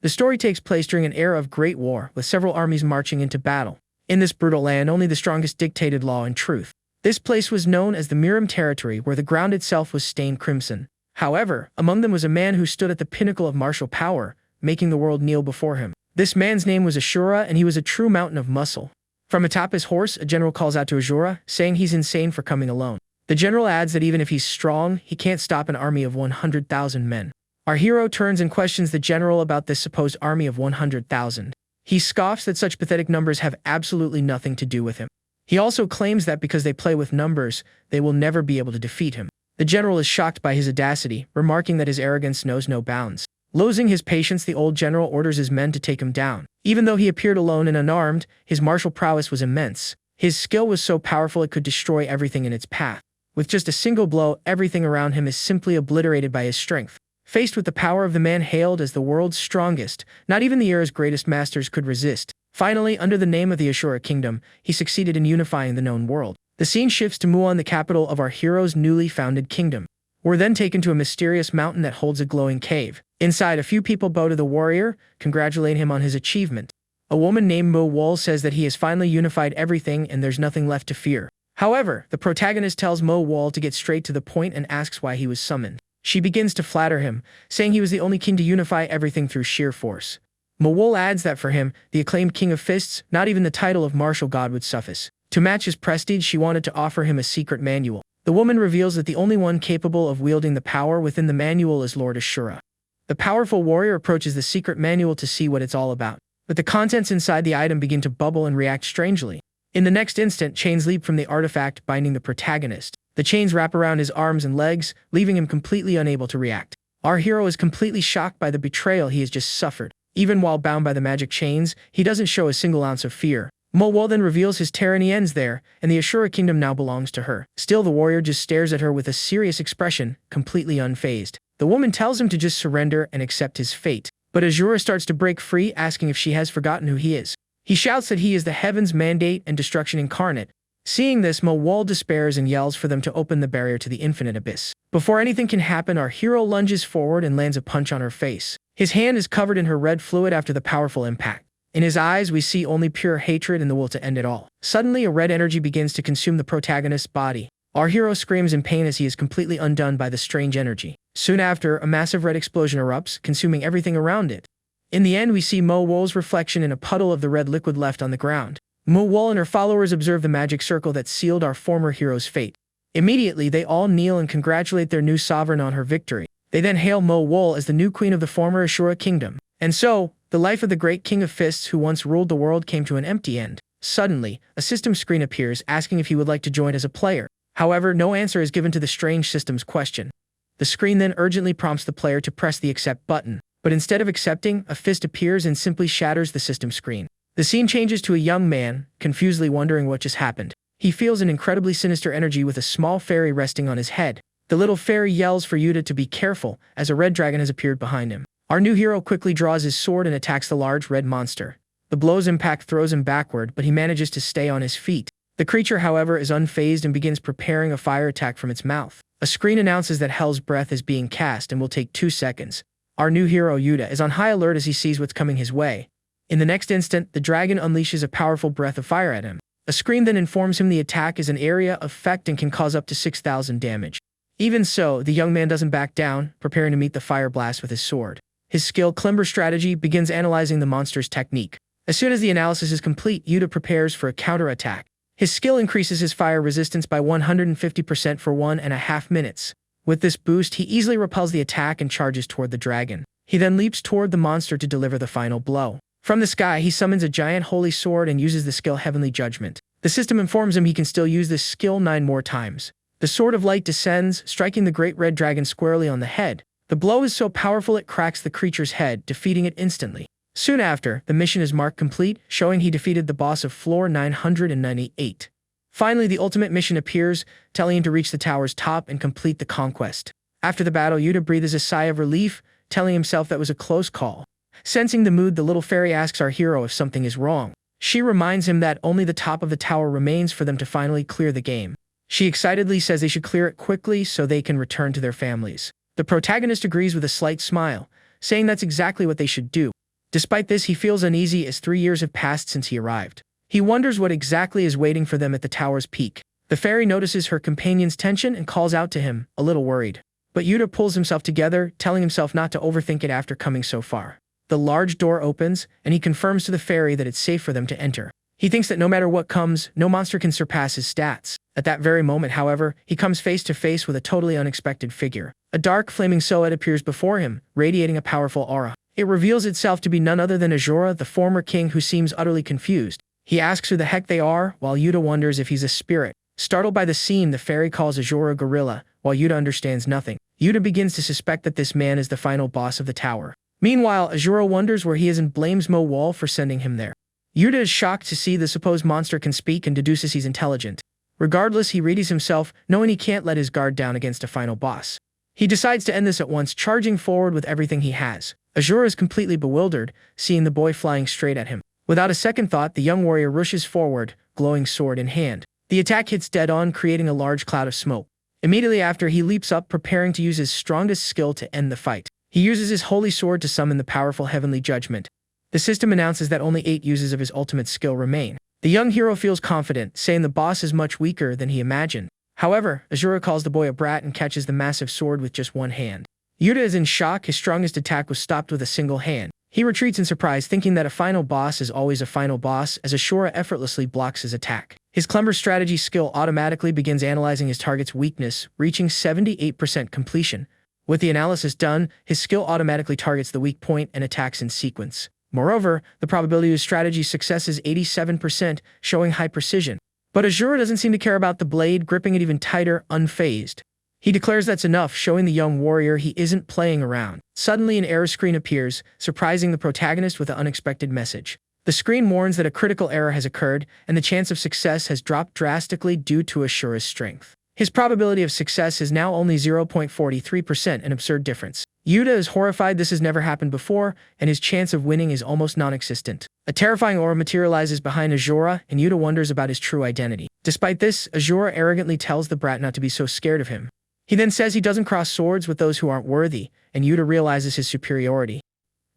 The story takes place during an era of great war, with several armies marching into battle. In this brutal land, only the strongest dictated law and truth. This place was known as the Miram territory, where the ground itself was stained crimson. However, among them was a man who stood at the pinnacle of martial power, making the world kneel before him. This man's name was Asura, and he was a true mountain of muscle. From atop his horse, a general calls out to Asura, saying he's insane for coming alone. The general adds that even if he's strong, he can't stop an army of 100,000 men. Our hero turns and questions the general about this supposed army of 100,000. He scoffs that such pathetic numbers have absolutely nothing to do with him. He also claims that because they play with numbers, they will never be able to defeat him. The general is shocked by his audacity, remarking that his arrogance knows no bounds. Losing his patience, the old general orders his men to take him down. Even though he appeared alone and unarmed, his martial prowess was immense. His skill was so powerful it could destroy everything in its path. With just a single blow, everything around him is simply obliterated by his strength. Faced with the power of the man hailed as the world's strongest, not even the era's greatest masters could resist. Finally, under the name of the Asura kingdom, he succeeded in unifying the known world. The scene shifts to Muon, the capital of our hero's newly founded kingdom. We're then taken to a mysterious mountain that holds a glowing cave. Inside, a few people bow to the warrior, congratulate him on his achievement. A woman named Mo Wol says that he has finally unified everything and there's nothing left to fear. However, the protagonist tells Mo Wol to get straight to the point and asks why he was summoned. She begins to flatter him, saying he was the only king to unify everything through sheer force. Mo Wol adds that for him, the acclaimed king of fists, not even the title of martial god would suffice. To match his prestige, she wanted to offer him a secret manual. The woman reveals that the only one capable of wielding the power within the manual is Lord Asura. The powerful warrior approaches the secret manual to see what it's all about, but the contents inside the item begin to bubble and react strangely. In the next instant, chains leap from the artifact binding the protagonist. The chains wrap around his arms and legs, leaving him completely unable to react. Our hero is completely shocked by the betrayal he has just suffered. Even while bound by the magic chains, he doesn't show a single ounce of fear. Mo Wol then reveals his tyranny ends there, and the Asura kingdom now belongs to her. Still, the warrior just stares at her with a serious expression, completely unfazed. The woman tells him to just surrender and accept his fate. But Asura starts to break free, asking if she has forgotten who he is. He shouts that he is the heaven's mandate and destruction incarnate. Seeing this, Mo Wol despairs and yells for them to open the barrier to the infinite abyss. Before anything can happen, our hero lunges forward and lands a punch on her face. His hand is covered in her red fluid after the powerful impact. In his eyes, we see only pure hatred and the will to end it all. Suddenly, a red energy begins to consume the protagonist's body. Our hero screams in pain as he is completely undone by the strange energy. Soon after, a massive red explosion erupts, consuming everything around it. In the end, we see Mo Wol's reflection in a puddle of the red liquid left on the ground. Mo Wol and her followers observe the magic circle that sealed our former hero's fate. Immediately, they all kneel and congratulate their new sovereign on her victory. They then hail Mo Wol as the new queen of the former Asura kingdom. And so, the life of the great king of fists who once ruled the world came to an empty end. Suddenly, a system screen appears asking if he would like to join as a player. However, no answer is given to the strange system's question. The screen then urgently prompts the player to press the accept button. But instead of accepting, a fist appears and simply shatters the system screen. The scene changes to a young man, confusedly wondering what just happened. He feels an incredibly sinister energy with a small fairy resting on his head. The little fairy yells for Yuta to be careful, as a red dragon has appeared behind him. Our new hero quickly draws his sword and attacks the large red monster. The blow's impact throws him backward, but he manages to stay on his feet. The creature, however, is unfazed and begins preparing a fire attack from its mouth. A screen announces that Hell's breath is being cast and will take 2 seconds. Our new hero, Yuta, is on high alert as he sees what's coming his way. In the next instant, the dragon unleashes a powerful breath of fire at him. A screen then informs him the attack is an area of effect and can cause up to 6,000 damage. Even so, the young man doesn't back down, preparing to meet the fire blast with his sword. His skill Climber strategy begins analyzing the monster's technique. As soon as the analysis is complete, Yuta prepares for a counterattack. His skill increases his fire resistance by 150% for 1.5 minutes. With this boost, he easily repels the attack and charges toward the dragon. He then leaps toward the monster to deliver the final blow. From the sky, he summons a giant holy sword and uses the skill Heavenly Judgment. The system informs him he can still use this skill 9 more times. The Sword of Light descends, striking the great red dragon squarely on the head. The blow is so powerful it cracks the creature's head, defeating it instantly. Soon after, the mission is marked complete, showing he defeated the boss of floor 998. Finally, the ultimate mission appears, telling him to reach the tower's top and complete the conquest. After the battle, Yuta breathes a sigh of relief, telling himself that was a close call. Sensing the mood, the little fairy asks our hero if something is wrong. She reminds him that only the top of the tower remains for them to finally clear the game. She excitedly says they should clear it quickly so they can return to their families. The protagonist agrees with a slight smile, saying that's exactly what they should do. Despite this, he feels uneasy as 3 years have passed since he arrived. He wonders what exactly is waiting for them at the tower's peak. The fairy notices her companion's tension and calls out to him, a little worried. But Yuta pulls himself together, telling himself not to overthink it after coming so far. The large door opens, and he confirms to the fairy that it's safe for them to enter. He thinks that no matter what comes, no monster can surpass his stats. At that very moment, however, he comes face to face with a totally unexpected figure. A dark, flaming silhouette appears before him, radiating a powerful aura. It reveals itself to be none other than Asura, the former king, who seems utterly confused. He asks who the heck they are, while Yuta wonders if he's a spirit. Startled by the scene, the fairy calls Asura gorilla, while Yuta understands nothing. Yuta begins to suspect that this man is the final boss of the tower. Meanwhile, Asura wonders where he is and blames Mo Wall for sending him there. Yuta is shocked to see the supposed monster can speak and deduces he's intelligent. Regardless, he readies himself, knowing he can't let his guard down against a final boss. He decides to end this at once, charging forward with everything he has. Asura is completely bewildered, seeing the boy flying straight at him. Without a second thought, the young warrior rushes forward, glowing sword in hand. The attack hits dead on, creating a large cloud of smoke. Immediately after, he leaps up, preparing to use his strongest skill to end the fight. He uses his holy sword to summon the powerful heavenly judgment. The system announces that only 8 uses of his ultimate skill remain. The young hero feels confident, saying the boss is much weaker than he imagined. However, Asura calls the boy a brat and catches the massive sword with just one hand. Yuta is in shock. His strongest attack was stopped with a single hand. He retreats in surprise, thinking that a final boss is always a final boss, as Asura effortlessly blocks his attack. His clever strategy skill automatically begins analyzing his target's weakness, reaching 78% completion. With the analysis done, his skill automatically targets the weak point and attacks in sequence. Moreover, the probability of strategy success is 87%, showing high precision. But Asura doesn't seem to care about the blade, gripping it even tighter, unfazed. He declares that's enough, showing the young warrior he isn't playing around. Suddenly, an error screen appears, surprising the protagonist with an unexpected message. The screen warns that a critical error has occurred, and the chance of success has dropped drastically due to Asura's strength. His probability of success is now only 0.43%, an absurd difference. Yuta is horrified. This has never happened before, and his chance of winning is almost non-existent. A terrifying aura materializes behind Asura, and Yuta wonders about his true identity. Despite this, Asura arrogantly tells the brat not to be so scared of him. He then says he doesn't cross swords with those who aren't worthy, and Yuta realizes his superiority.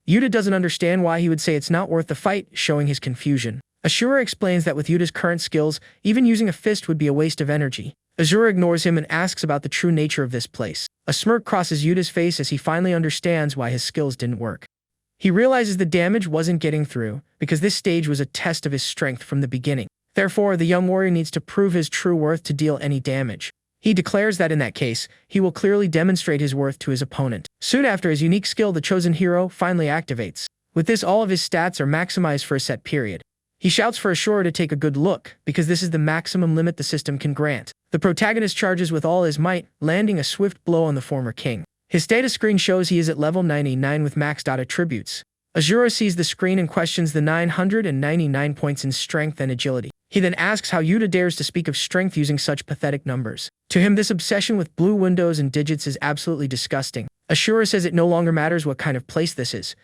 Yuta doesn't understand why he would say it's not worth the fight, showing his confusion. Asura explains that with Yuta's current skills, even using a fist would be a waste of energy. Asura ignores him and asks about the true nature of this place. A smirk crosses Yuta's face as he finally understands why his skills didn't work. He realizes the damage wasn't getting through, because this stage was a test of his strength from the beginning. Therefore, the young warrior needs to prove his true worth to deal any damage. He declares that in that case, he will clearly demonstrate his worth to his opponent. Soon after, his unique skill, the Chosen Hero, finally activates. With this, all of his stats are maximized for a set period. He shouts for Asura to take a good look, because this is the maximum limit the system can grant. The protagonist charges with all his might, landing a swift blow on the former king. His status screen shows he is at level 99 with maxed out attributes. Asura sees the screen and questions the 999 points in strength and agility. He then asks how Yuta dares to speak of strength using such pathetic numbers. To him, this obsession with blue windows and digits is absolutely disgusting. Asura says it no longer matters what kind of place this is,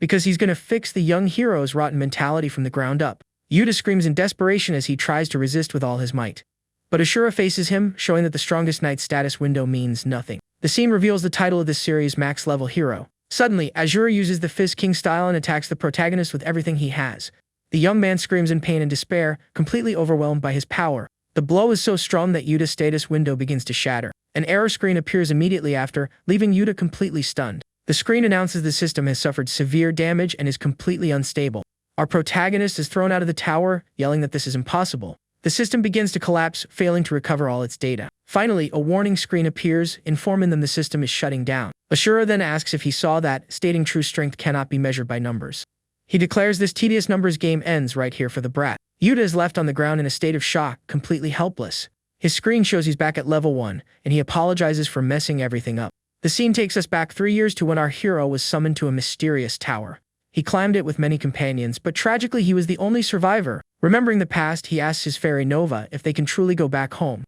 because he's going to fix the young hero's rotten mentality from the ground up. Yuta screams in desperation as he tries to resist with all his might. But Asura faces him, showing that the strongest knight status window means nothing. The scene reveals the title of this series, Max Level Hero. Suddenly, Asura uses the Fist King style and attacks the protagonist with everything he has. The young man screams in pain and despair, completely overwhelmed by his power. The blow is so strong that Yuta's status window begins to shatter. An error screen appears immediately after, leaving Yuta completely stunned. The screen announces the system has suffered severe damage and is completely unstable. Our protagonist is thrown out of the tower, yelling that this is impossible. The system begins to collapse, failing to recover all its data. Finally, a warning screen appears, informing them the system is shutting down. Asura then asks if he saw that, stating true strength cannot be measured by numbers. He declares this tedious numbers game ends right here for the brat. Yuta is left on the ground in a state of shock, completely helpless. His screen shows he's back at level 1, and he apologizes for messing everything up. The scene takes us back 3 years to when our hero was summoned to a mysterious tower. He climbed it with many companions, but tragically he was the only survivor. Remembering the past, he asks his fairy Nova if they can truly go back home.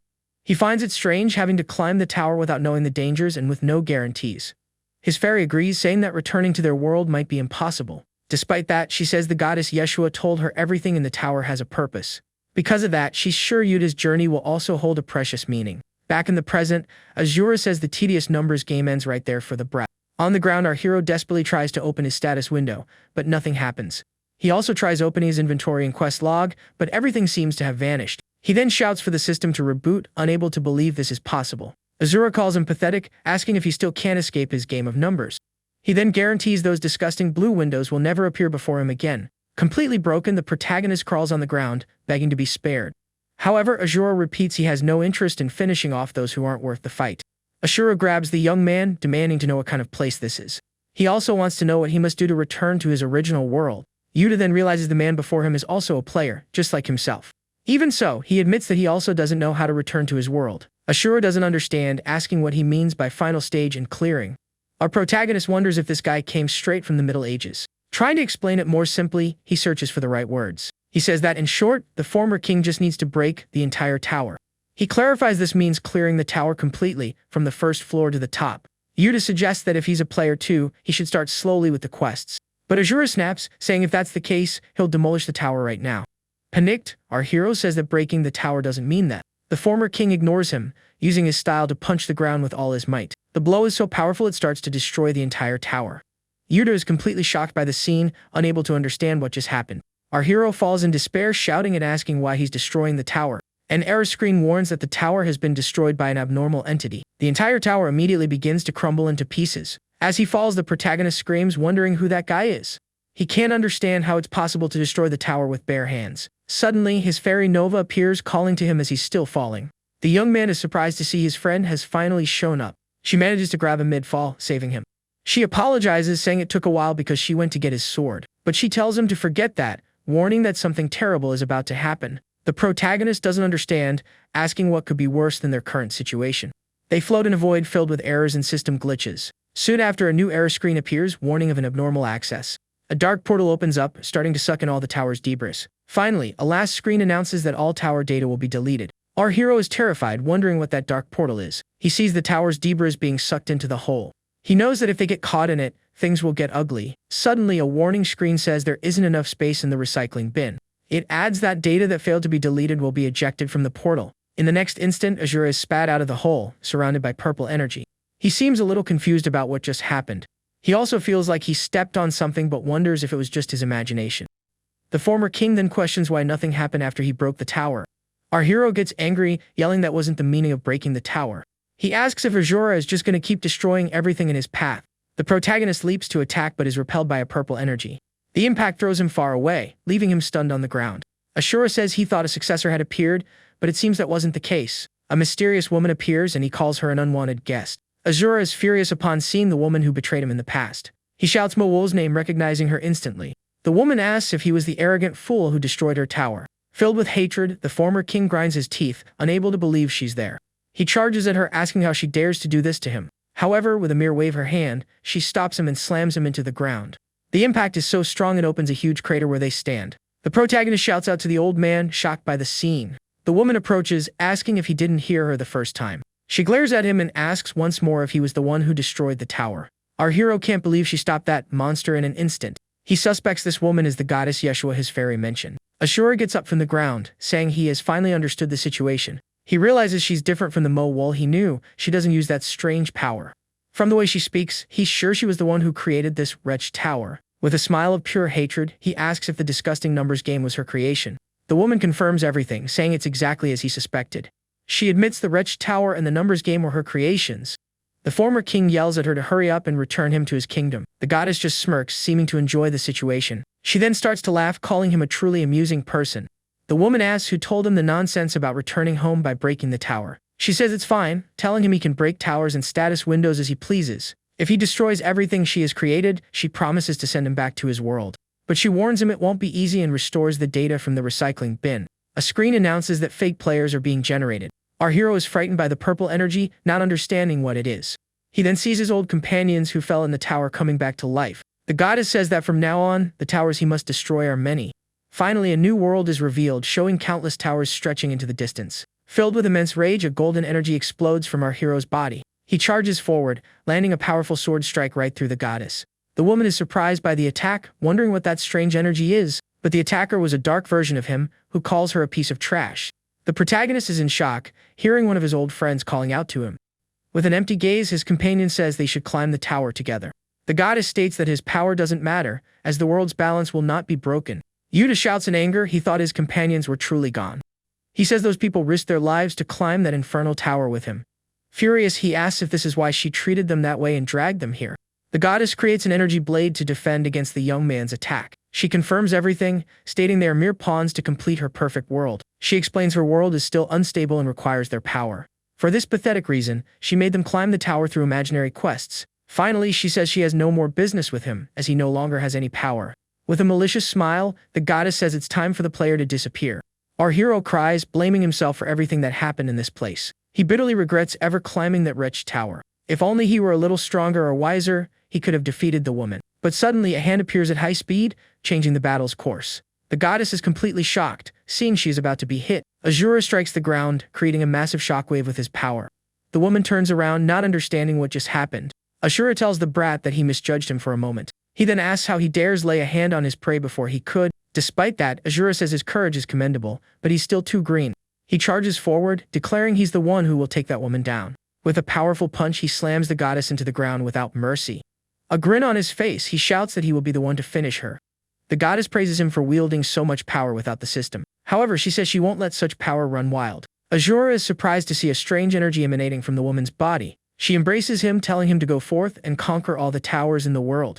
He finds it strange having to climb the tower without knowing the dangers and with no guarantees. His fairy agrees, saying that returning to their world might be impossible. Despite that, she says the goddess Yeshua told her everything in the tower has a purpose. Because of that, she's sure Yuta's journey will also hold a precious meaning. Back in the present, Asura says the tedious numbers game ends right there for the brat. On the ground, our hero desperately tries to open his status window, but nothing happens. He also tries opening his inventory and quest log, but everything seems to have vanished. He then shouts for the system to reboot, unable to believe this is possible. Asura calls him pathetic, asking if he still can't escape his game of numbers. He then guarantees those disgusting blue windows will never appear before him again. Completely broken, the protagonist crawls on the ground, begging to be spared. However, Asura repeats he has no interest in finishing off those who aren't worth the fight. Asura grabs the young man, demanding to know what kind of place this is. He also wants to know what he must do to return to his original world. Yuta then realizes the man before him is also a player, just like himself. Even so, he admits that he also doesn't know how to return to his world. Asura doesn't understand, asking what he means by final stage and clearing. Our protagonist wonders if this guy came straight from the Middle Ages. Trying to explain it more simply, he searches for the right words. He says that, in short, the former king just needs to break the entire tower. He clarifies this means clearing the tower completely, from the first floor to the top. Yuta suggests that if he's a player too, he should start slowly with the quests. But Asura snaps, saying if that's the case, he'll demolish the tower right now. Panicked, our hero says that breaking the tower doesn't mean that. The former king ignores him, using his style to punch the ground with all his might. The blow is so powerful it starts to destroy the entire tower. Yuta is completely shocked by the scene, unable to understand what just happened. Our hero falls in despair, shouting and asking why he's destroying the tower. An error screen warns that the tower has been destroyed by an abnormal entity. The entire tower immediately begins to crumble into pieces. As he falls, the protagonist screams, wondering who that guy is. He can't understand how it's possible to destroy the tower with bare hands. Suddenly, his fairy Nova appears, calling to him as he's still falling. The young man is surprised to see his friend has finally shown up. She manages to grab him mid-fall, saving him. She apologizes, saying it took a while because she went to get his sword. But she tells him to forget that, warning that something terrible is about to happen. The protagonist doesn't understand, asking what could be worse than their current situation. They float in a void filled with errors and system glitches. Soon after, a new error screen appears, warning of an abnormal access. A dark portal opens up, starting to suck in all the tower's debris. Finally, a last screen announces that all tower data will be deleted. Our hero is terrified, wondering what that dark portal is. He sees the tower's debris being sucked into the hole. He knows that if they get caught in it, things will get ugly. Suddenly, a warning screen says there isn't enough space in the recycling bin. It adds that data that failed to be deleted will be ejected from the portal. In the next instant, Asura is spat out of the hole, surrounded by purple energy. He seems a little confused about what just happened. He also feels like he stepped on something but wonders if it was just his imagination. The former king then questions why nothing happened after he broke the tower. Our hero gets angry, yelling that wasn't the meaning of breaking the tower. He asks if Asura is just going to keep destroying everything in his path. The protagonist leaps to attack but is repelled by a purple energy. The impact throws him far away, leaving him stunned on the ground. Asura says he thought a successor had appeared, but it seems that wasn't the case. A mysterious woman appears and he calls her an unwanted guest. Asura is furious upon seeing the woman who betrayed him in the past. He shouts Mowo's name, recognizing her instantly. The woman asks if he was the arrogant fool who destroyed her tower. Filled with hatred, the former king grinds his teeth, unable to believe she's there. He charges at her, asking how she dares to do this to him. However, with a mere wave of her hand, she stops him and slams him into the ground. The impact is so strong it opens a huge crater where they stand. The protagonist shouts out to the old man, shocked by the scene. The woman approaches, asking if he didn't hear her the first time. She glares at him and asks once more if he was the one who destroyed the tower. Our hero can't believe she stopped that monster in an instant. He suspects this woman is the goddess Yeshua his fairy mentioned. Asura gets up from the ground, saying he has finally understood the situation. He realizes she's different from the Mo he knew. She doesn't use that strange power. From the way she speaks, he's sure she was the one who created this wretched tower. With a smile of pure hatred, he asks if the disgusting numbers game was her creation. The woman confirms everything, saying it's exactly as he suspected. She admits the wretched tower and the numbers game were her creations. The former king yells at her to hurry up and return him to his kingdom. The goddess just smirks, seeming to enjoy the situation. She then starts to laugh, calling him a truly amusing person. The woman asks who told him the nonsense about returning home by breaking the tower. She says it's fine, telling him he can break towers and status windows as he pleases. If he destroys everything she has created, she promises to send him back to his world. But she warns him it won't be easy and restores the data from the recycling bin. A screen announces that fake players are being generated. Our hero is frightened by the purple energy, not understanding what it is. He then sees his old companions who fell in the tower coming back to life. The goddess says that from now on, the towers he must destroy are many. Finally, a new world is revealed, showing countless towers stretching into the distance. Filled with immense rage, a golden energy explodes from our hero's body. He charges forward, landing a powerful sword strike right through the goddess. The woman is surprised by the attack, wondering what that strange energy is, but the attacker was a dark version of him, who calls her a piece of trash. The protagonist is in shock, hearing one of his old friends calling out to him. With an empty gaze, his companion says they should climb the tower together. The goddess states that his power doesn't matter, as the world's balance will not be broken. Yuta shouts in anger. He thought his companions were truly gone. He says those people risked their lives to climb that infernal tower with him. Furious, he asks if this is why she treated them that way and dragged them here. The goddess creates an energy blade to defend against the young man's attack. She confirms everything, stating they are mere pawns to complete her perfect world. She explains her world is still unstable and requires their power. For this pathetic reason, she made them climb the tower through imaginary quests. Finally, she says she has no more business with him, as he no longer has any power. With a malicious smile, the goddess says it's time for the player to disappear. Our hero cries, blaming himself for everything that happened in this place. He bitterly regrets ever climbing that wretched tower. If only he were a little stronger or wiser, he could have defeated the woman. But suddenly a hand appears at high speed, changing the battle's course. The goddess is completely shocked, seeing she is about to be hit. Asura strikes the ground, creating a massive shockwave with his power. The woman turns around, not understanding what just happened. Asura tells the brat that he misjudged him for a moment. He then asks how he dares lay a hand on his prey before he could. Despite that, Asura says his courage is commendable, but he's still too green. He charges forward, declaring he's the one who will take that woman down. With a powerful punch, he slams the goddess into the ground without mercy. A grin on his face, he shouts that he will be the one to finish her. The goddess praises him for wielding so much power without the system. However, she says she won't let such power run wild. Asura is surprised to see a strange energy emanating from the woman's body. She embraces him, telling him to go forth and conquer all the towers in the world.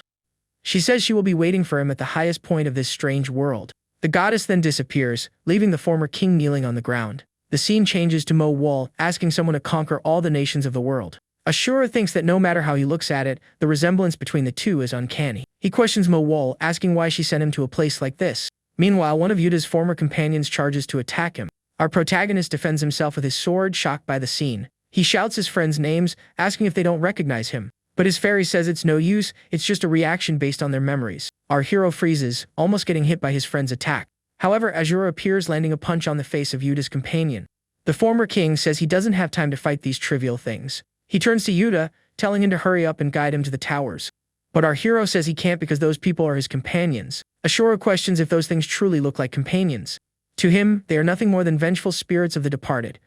She says she will be waiting for him at the highest point of this strange world. The goddess then disappears, leaving the former king kneeling on the ground. The scene changes to Mo Wall, asking someone to conquer all the nations of the world. Asura thinks that no matter how he looks at it, the resemblance between the two is uncanny. He questions Mo Wall, asking why she sent him to a place like this. Meanwhile, one of Yuta's former companions charges to attack him. Our protagonist defends himself with his sword, shocked by the scene. He shouts his friends' names, asking if they don't recognize him. But his fairy says it's no use, it's just a reaction based on their memories. Our hero freezes, almost getting hit by his friend's attack. However, Asura appears, landing a punch on the face of Yuta's companion. The former king says he doesn't have time to fight these trivial things. He turns to Yuta, telling him to hurry up and guide him to the towers. But our hero says he can't because those people are his companions. Asura questions if those things truly look like companions. To him, they are nothing more than vengeful spirits of the departed.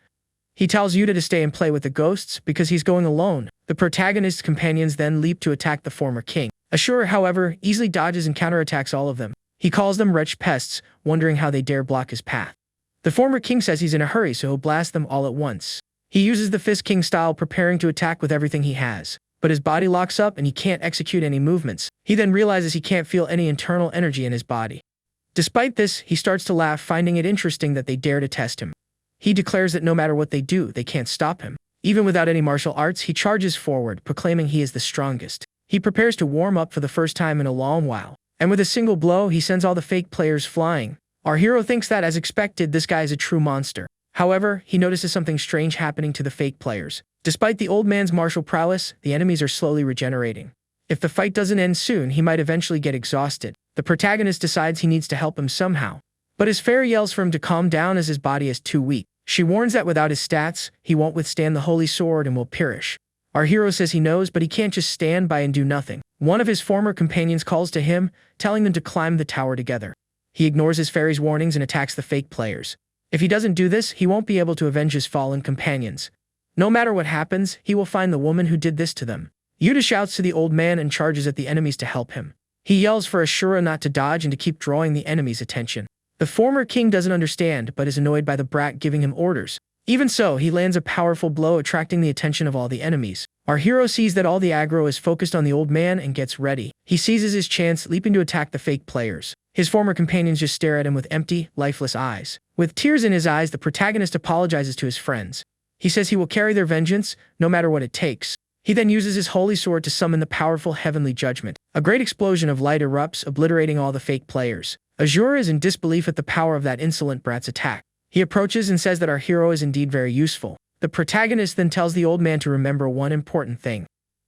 He tells Yuta to stay and play with the ghosts because he's going alone. The protagonist's companions then leap to attack the former king. Asura, however, easily dodges and counterattacks all of them. He calls them wretched pests, wondering how they dare block his path. The former king says he's in a hurry, so he'll blast them all at once. He uses the Fist King style, preparing to attack with everything he has. But his body locks up and he can't execute any movements. He then realizes he can't feel any internal energy in his body. Despite this, he starts to laugh, finding it interesting that they dare to test him. He declares that no matter what they do, they can't stop him. Even without any martial arts, he charges forward, proclaiming he is the strongest. He prepares to warm up for the first time in a long while. And with a single blow, he sends all the fake players flying. Our hero thinks that, as expected, this guy is a true monster. However, he notices something strange happening to the fake players. Despite the old man's martial prowess, the enemies are slowly regenerating. If the fight doesn't end soon, he might eventually get exhausted. The protagonist decides he needs to help him somehow. But his fairy yells for him to calm down as his body is too weak. She warns that without his stats, he won't withstand the holy sword and will perish. Our hero says he knows, but he can't just stand by and do nothing. One of his former companions calls to him, telling them to climb the tower together. He ignores his fairy's warnings and attacks the fake players. If he doesn't do this, he won't be able to avenge his fallen companions. No matter what happens, he will find the woman who did this to them. Yuta shouts to the old man and charges at the enemies to help him. He yells for Asura not to dodge and to keep drawing the enemy's attention. The former king doesn't understand, but is annoyed by the brat giving him orders. Even so, he lands a powerful blow, attracting the attention of all the enemies. Our hero sees that all the aggro is focused on the old man and gets ready. He seizes his chance, leaping to attack the fake players. His former companions just stare at him with empty, lifeless eyes. With tears in his eyes, the protagonist apologizes to his friends. He says he will carry their vengeance, no matter what it takes. He then uses his holy sword to summon the powerful heavenly judgment. A great explosion of light erupts, obliterating all the fake players. Asura is in disbelief at the power of that insolent brat's attack. He approaches and says that our hero is indeed very useful. The protagonist then tells the old man to remember one important thing.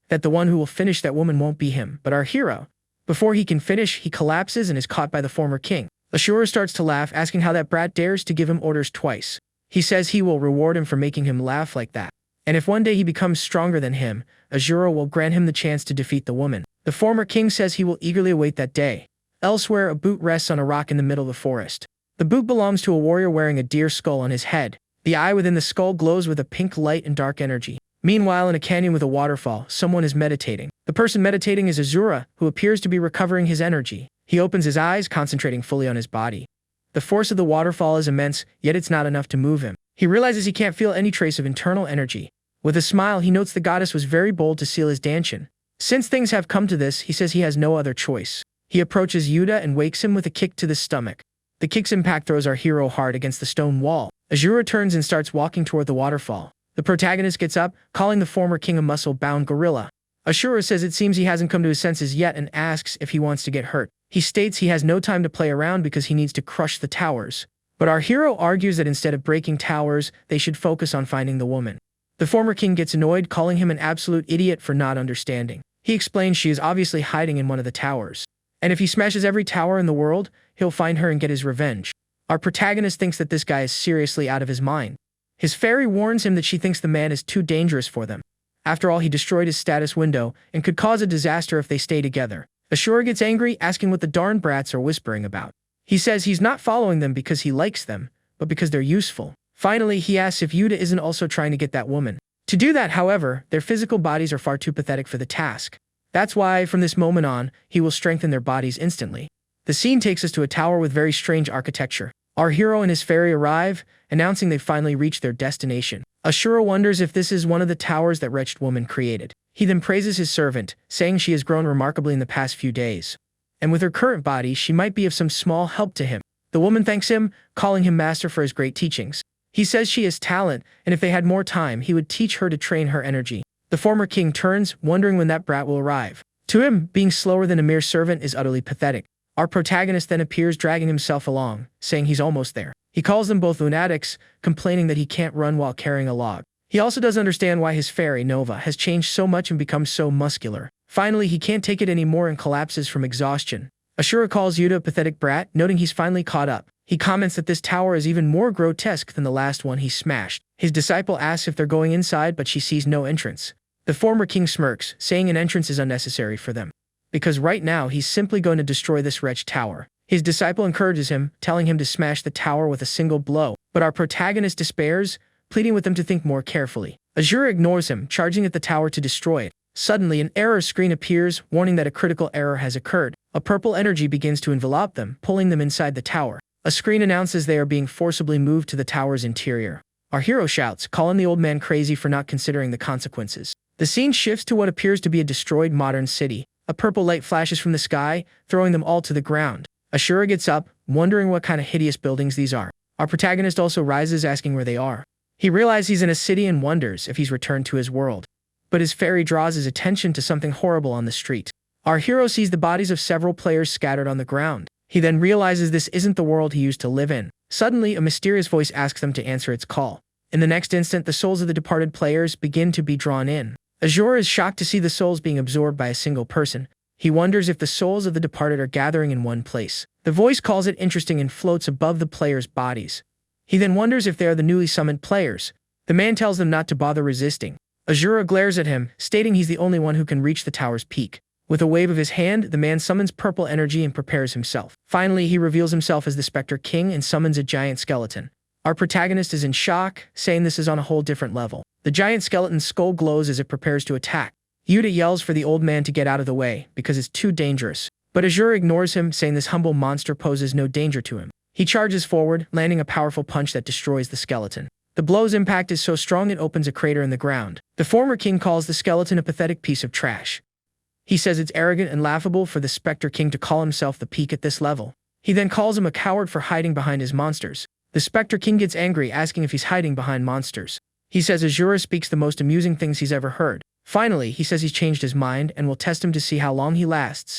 That the one who will finish that woman won't be him, but our hero. Before he can finish, he collapses and is caught by the former king. Asura starts to laugh, asking how that brat dares to give him orders twice. He says he will reward him for making him laugh like that. And if one day he becomes stronger than him, Asura will grant him the chance to defeat the woman. The former king says he will eagerly await that day. Elsewhere, a boot rests on a rock in the middle of the forest. The boot belongs to a warrior wearing a deer skull on his head. The eye within the skull glows with a pink light and dark energy. Meanwhile, in a canyon with a waterfall, someone is meditating. The person meditating is Asura, who appears to be recovering his energy. He opens his eyes, concentrating fully on his body. The force of the waterfall is immense, yet it's not enough to move him. He realizes he can't feel any trace of internal energy. With a smile, he notes the goddess was very bold to seal his dantian. Since things have come to this, he says he has no other choice. He approaches Yuta and wakes him with a kick to the stomach. The kick's impact throws our hero hard against the stone wall. Asura turns and starts walking toward the waterfall. The protagonist gets up, calling the former king a muscle-bound gorilla. Asura says it seems he hasn't come to his senses yet and asks if he wants to get hurt. He states he has no time to play around because he needs to crush the towers. But our hero argues that instead of breaking towers, they should focus on finding the woman. The former king gets annoyed, calling him an absolute idiot for not understanding. He explains she is obviously hiding in one of the towers. And if he smashes every tower in the world, he'll find her and get his revenge. Our protagonist thinks that this guy is seriously out of his mind. His fairy warns him that she thinks the man is too dangerous for them. After all, he destroyed his status window and could cause a disaster if they stay together. Asura gets angry, asking what the darn brats are whispering about. He says he's not following them because he likes them, but because they're useful. Finally, he asks if Yuta isn't also trying to get that woman. To do that, however, their physical bodies are far too pathetic for the task. That's why, from this moment on, he will strengthen their bodies instantly. The scene takes us to a tower with very strange architecture. Our hero and his fairy arrive, announcing they've finally reached their destination. Asura wonders if this is one of the towers that wretched woman created. He then praises his servant, saying she has grown remarkably in the past few days. And with her current body, she might be of some small help to him. The woman thanks him, calling him master for his great teachings. He says she has talent, and if they had more time, he would teach her to train her energy. The former king turns, wondering when that brat will arrive. To him, being slower than a mere servant is utterly pathetic. Our protagonist then appears, dragging himself along, saying he's almost there. He calls them both lunatics, complaining that he can't run while carrying a log. He also doesn't understand why his fairy, Nova, has changed so much and become so muscular. Finally, he can't take it anymore and collapses from exhaustion. Asura calls Yuta a pathetic brat, noting he's finally caught up. He comments that this tower is even more grotesque than the last one he smashed. His disciple asks if they're going inside, but she sees no entrance. The former king smirks, saying an entrance is unnecessary for them, because right now he's simply going to destroy this wretched tower. His disciple encourages him, telling him to smash the tower with a single blow, but our protagonist despairs, pleading with him to think more carefully. Asura ignores him, charging at the tower to destroy it. Suddenly, an error screen appears, warning that a critical error has occurred. A purple energy begins to envelop them, pulling them inside the tower. A screen announces they are being forcibly moved to the tower's interior. Our hero shouts, calling the old man crazy for not considering the consequences. The scene shifts to what appears to be a destroyed modern city. A purple light flashes from the sky, throwing them all to the ground. Asura gets up, wondering what kind of hideous buildings these are. Our protagonist also rises, asking where they are. He realizes he's in a city and wonders if he's returned to his world. But his fairy draws his attention to something horrible on the street. Our hero sees the bodies of several players scattered on the ground. He then realizes this isn't the world he used to live in. Suddenly, a mysterious voice asks them to answer its call. In the next instant, the souls of the departed players begin to be drawn in. Asura is shocked to see the souls being absorbed by a single person. He wonders if the souls of the departed are gathering in one place. The voice calls it interesting and floats above the players' bodies. He then wonders if they are the newly summoned players. The man tells them not to bother resisting. Asura glares at him, stating he's the only one who can reach the tower's peak. With a wave of his hand, the man summons purple energy and prepares himself. Finally, he reveals himself as the Spectre King and summons a giant skeleton. Our protagonist is in shock, saying this is on a whole different level. The giant skeleton's skull glows as it prepares to attack. Yuta yells for the old man to get out of the way, because it's too dangerous. But Asura ignores him, saying this humble monster poses no danger to him. He charges forward, landing a powerful punch that destroys the skeleton. The blow's impact is so strong it opens a crater in the ground. The former king calls the skeleton a pathetic piece of trash. He says it's arrogant and laughable for the Spectre King to call himself the peak at this level. He then calls him a coward for hiding behind his monsters. The Spectre King gets angry, asking if he's hiding behind monsters. He says Asura speaks the most amusing things he's ever heard. Finally, he says he's changed his mind and will test him to see how long he lasts.